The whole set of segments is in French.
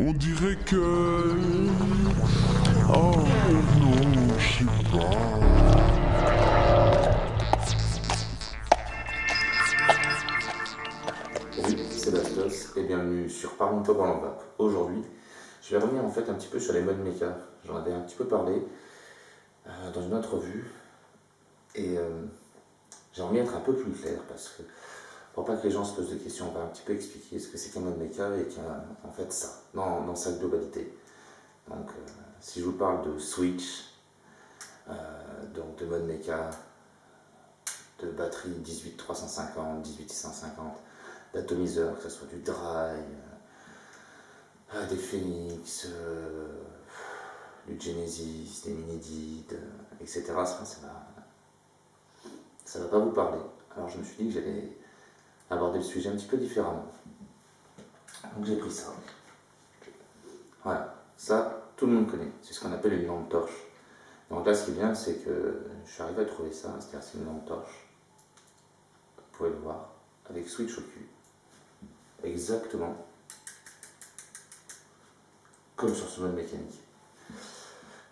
On dirait que... Oh non, je sais pas. Salut, c'est Bastos et bienvenue sur Parlons Top en Vape. Aujourd'hui, je vais revenir en fait un petit peu sur les modes méca. J'en avais un petit peu parlé dans une autre revue et j'ai envie d'être un peu plus clair parce que pour pas que les gens se posent des questions, on va un petit peu expliquer ce que c'est qu'un mode méca et qu'en fait ça, dans sa globalité. Donc si je vous parle de switch, donc de mode méca, de batterie 18350, 18650, d'atomiseur, que ce soit du dry, des Phoenix, du Genesis, des Minidid, etc. Ça va pas vous parler. Alors je me suis dit que j'allais aborder le sujet un petit peu différemment. Donc j'ai pris ça. Voilà, ça tout le monde connaît. C'est ce qu'on appelle une lampe torche. Donc là ce qui est bien c'est que je suis arrivé à trouver ça, c'est-à-dire c'est une lampe torche. Vous pouvez le voir, avec switch au cul. Exactement comme sur ce mode mécanique.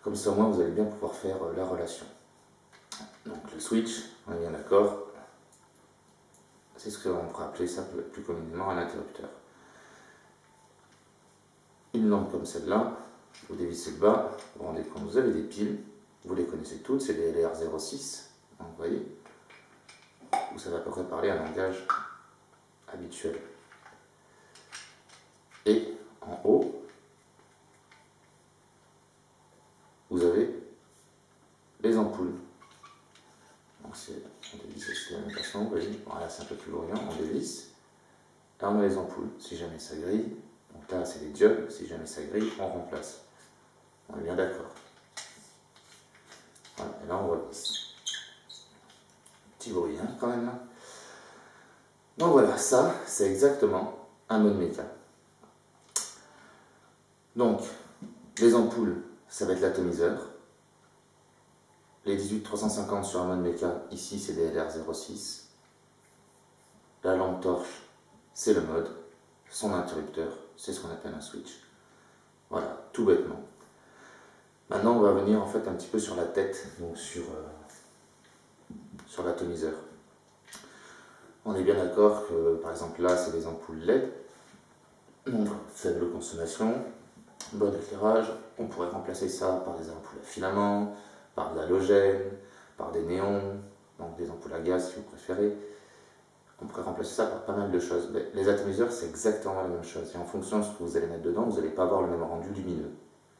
Comme ça, au moins, vous allez bien pouvoir faire la relation. Donc, le switch, on est bien d'accord, c'est ce qu'on pourrait appeler ça plus communément un interrupteur. Une lampe comme celle-là, vous dévissez le bas, vous vous rendez compte, vous avez des piles, vous les connaissez toutes, c'est des LR06, donc vous voyez, vous savez à peu près parler un langage habituel. Et en haut, vous avez les ampoules. Donc on dévisse aussi de la même façon, vous voyez, voilà, c'est un peu plus bruyant, on dévisse. Là on a les ampoules, si jamais ça grille, donc là c'est les diodes, si jamais ça grille, on remplace. On est bien d'accord. Voilà, et là on revisse. Petit bruit hein, quand même là. Donc voilà, ça c'est exactement un mode méca. Donc, les ampoules, ça va être l'atomiseur. Les 18350 sur un mode méca, ici c'est des LR06. La lampe torche, c'est le mode. Son interrupteur, c'est ce qu'on appelle un switch. Voilà, tout bêtement. Maintenant, on va venir en fait un petit peu sur la tête, donc sur l'atomiseur. On est bien d'accord que, par exemple, là, c'est des ampoules LED, donc faible consommation, bon éclairage. On pourrait remplacer ça par des ampoules à filaments, par de l'halogène, par des néons, donc des ampoules à gaz si vous préférez. On pourrait remplacer ça par pas mal de choses. Mais les atomiseurs, c'est exactement la même chose. Et en fonction de ce que vous allez mettre dedans, vous n'allez pas avoir le même rendu lumineux.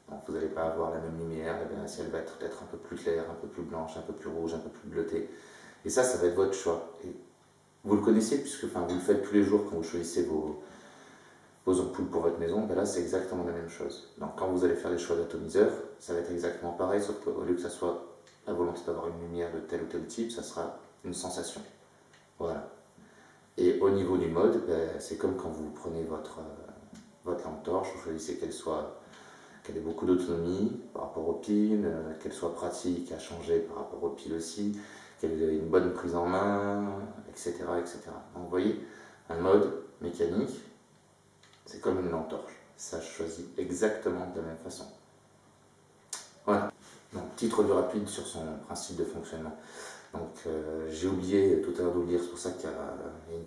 Donc vous n'allez pas avoir la même lumière, si elle va être peut-être un peu plus claire, un peu plus blanche, un peu plus rouge, un peu plus bleutée. Et ça va être votre choix. Et vous le connaissez puisque vous le faites tous les jours quand vous choisissez vos ampoules pour votre maison. Ben là, c'est exactement la même chose. Donc quand vous allez faire les choix d'atomiseur, ça va être exactement pareil, sauf qu'au lieu que ça soit la volonté d'avoir une lumière de tel ou tel type, ça sera une sensation. Voilà. Et au niveau du mode, ben, c'est comme quand vous prenez votre lampe torche, vous choisissez qu'elle ait beaucoup d'autonomie par rapport aux piles, qu'elle soit pratique à changer par rapport aux piles aussi, qu'elle ait une bonne prise en main, etc., etc. Donc vous voyez, un mode mécanique, c'est comme une lampe torche. Ça choisit exactement de la même façon. Voilà. Donc, petite revue rapide sur son principe de fonctionnement. Donc, j'ai oublié tout à l'heure de vous dire, c'est pour ça qu'il y a une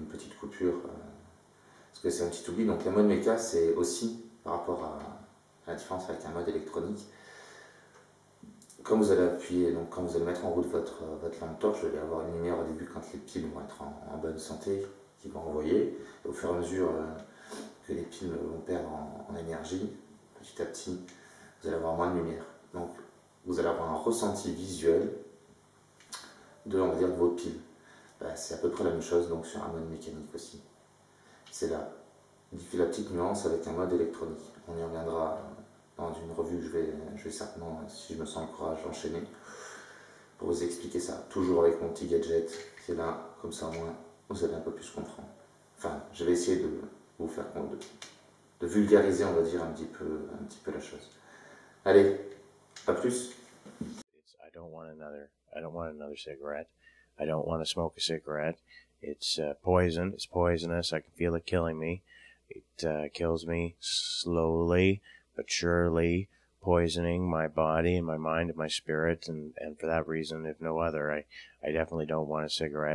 petite coupure, parce que c'est un petit oubli. Donc, la mode méca, c'est aussi par rapport à la différence avec un mode électronique. Quand vous allez appuyer, donc quand vous allez mettre en route votre lampe torche, vous allez avoir une lumière au début quand les piles vont être en bonne santé, qui vont envoyer. Et au fur et à mesure que les piles vont perdre en énergie, petit à petit, vous allez avoir moins de lumière. Donc, vous allez avoir un ressenti visuel de, on va dire, vos piles. C'est à peu près la même chose donc sur un mode mécanique aussi. C'est la petite nuance avec un mode électronique. On y reviendra dans une revue que je vais certainement, si je me sens le courage, enchaîner pour vous expliquer ça. Toujours avec mon petit gadget qui est là, comme ça au moins vous allez un peu plus comprendre. Enfin, je vais essayer de vous faire de vulgariser, on va dire, un petit peu la chose. Allez, à plus. I don't want another cigarette. I don't want to smoke a cigarette. It's poison. It's poisonous. I can feel it killing me. It kills me slowly but surely, poisoning my body and my mind and my spirit, and for that reason, if no other, I definitely don't want a cigarette.